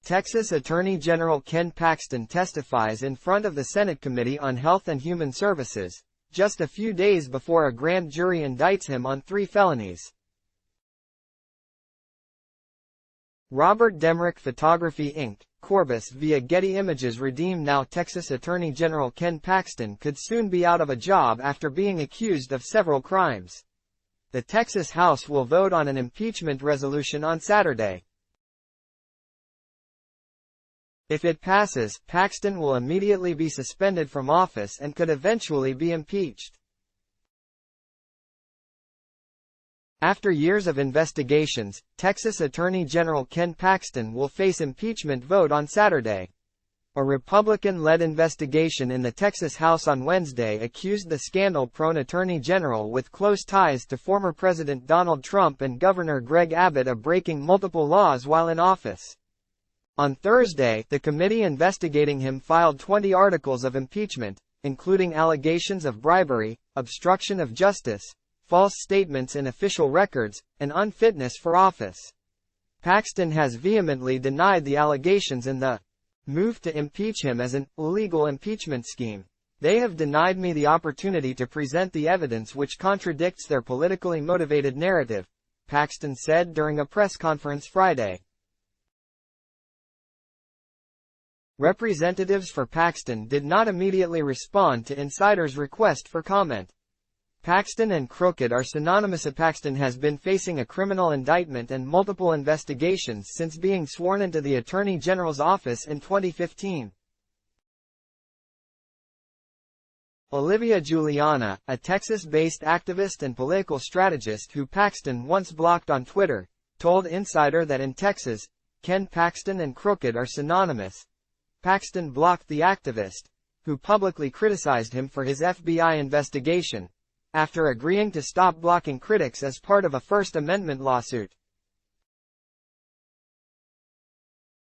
Texas Attorney General Ken Paxton testifies in front of the Senate Committee on Health and Human Services, just a few days before a grand jury indicts him on 3 felonies. Robert Demrick Photography Inc., Corbis via Getty Images redeemed. Now Texas Attorney General Ken Paxton could soon be out of a job after being accused of several crimes. The Texas House will vote on an impeachment resolution on Saturday. If it passes, Paxton will immediately be suspended from office and could eventually be impeached. After years of investigations, Texas Attorney General Ken Paxton will face impeachment vote on Saturday. A Republican-led investigation in the Texas House on Wednesday accused the scandal-prone Attorney General with close ties to former President Donald Trump and Governor Greg Abbott of breaking multiple laws while in office. On Thursday, the committee investigating him filed 20 articles of impeachment, including allegations of bribery, obstruction of justice, false statements in official records, and unfitness for office. Paxton has vehemently denied the allegations in the move to impeach him as an illegal impeachment scheme. They have denied me the opportunity to present the evidence which contradicts their politically motivated narrative, Paxton said during a press conference Friday. Representatives for Paxton did not immediately respond to insiders' request for comment. Paxton and crooked are synonymous. Paxton has been facing a criminal indictment and multiple investigations since being sworn into the Attorney General's office in 2015. Olivia Juliana, a Texas-based activist and political strategist who Paxton once blocked on Twitter, told Insider that in Texas, Ken Paxton and crooked are synonymous. Paxton blocked the activist, who publicly criticized him for his FBI investigation, after agreeing to stop blocking critics as part of a First Amendment lawsuit.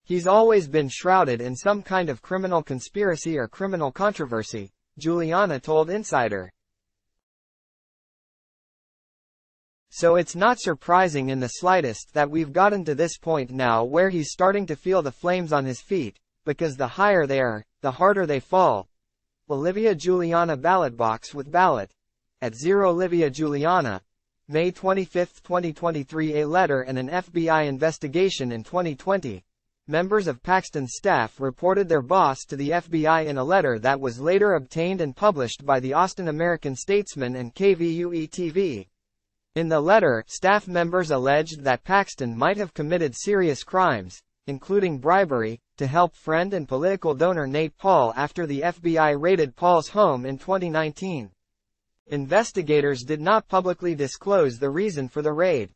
He's always been shrouded in some kind of criminal conspiracy or criminal controversy, Juliana told Insider. So it's not surprising in the slightest that we've gotten to this point now where he's starting to feel the flames on his feet, because the higher they are, the harder they fall. Olivia Juliana ballot box with ballot. At 0 Olivia Juliana, May 25, 2023. A letter and an FBI investigation. In 2020, members of Paxton's staff reported their boss to the FBI in a letter that was later obtained and published by the Austin American-Statesman and KVUE-TV. In the letter, staff members alleged that Paxton might have committed serious crimes, including bribery, to help friend and political donor Nate Paul after the FBI raided Paul's home in 2019. Investigators did not publicly disclose the reason for the raid.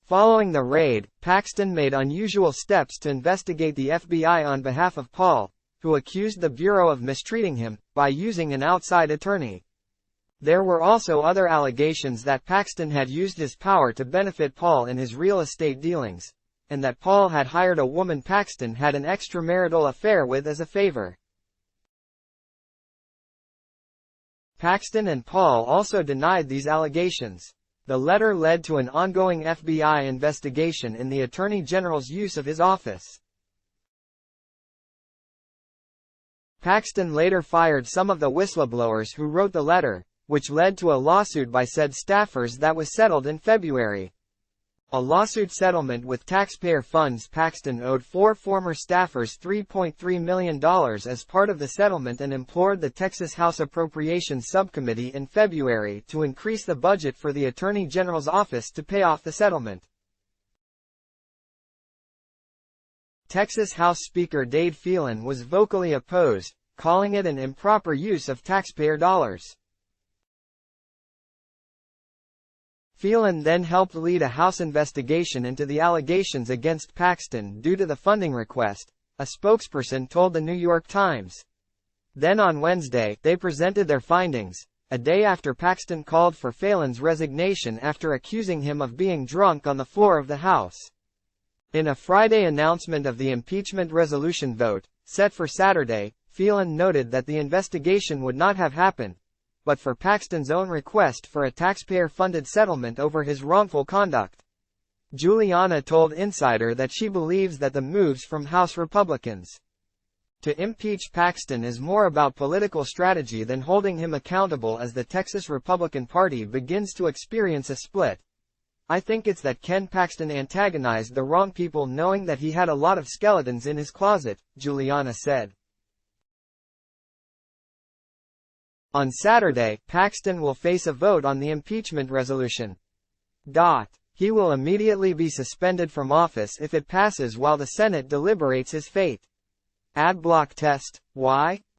Following the raid, Paxton made unusual steps to investigate the FBI on behalf of Paul, who accused the Bureau of mistreating him, by using an outside attorney. There were also other allegations that Paxton had used his power to benefit Paul in his real estate dealings, and that Paul had hired a woman Paxton had an extramarital affair with as a favor. Paxton and Paul also denied these allegations. The letter led to an ongoing FBI investigation in the Attorney General's use of his office. Paxton later fired some of the whistleblowers who wrote the letter, which led to a lawsuit by said staffers that was settled in February. A lawsuit settlement with taxpayer funds. Paxton owed 4 former staffers $3.3 million as part of the settlement and implored the Texas House Appropriations Subcommittee in February to increase the budget for the Attorney General's office to pay off the settlement. Texas House Speaker Dade Phelan was vocally opposed, calling it an improper use of taxpayer dollars. Phelan then helped lead a House investigation into the allegations against Paxton due to the funding request, a spokesperson told the New York Times. Then on Wednesday, they presented their findings, a day after Paxton called for Phelan's resignation after accusing him of being drunk on the floor of the House. In a Friday announcement of the impeachment resolution vote, set for Saturday, Phelan noted that the investigation would not have happened, but for Paxton's own request for a taxpayer-funded settlement over his wrongful conduct. Juliana told Insider that she believes that the moves from House Republicans to impeach Paxton is more about political strategy than holding him accountable as the Texas Republican Party begins to experience a split. I think it's that Ken Paxton antagonized the wrong people knowing that he had a lot of skeletons in his closet, Juliana said. On Saturday, Paxton will face a vote on the impeachment resolution. He will immediately be suspended from office if it passes while the Senate deliberates his fate. Adblock test. Why?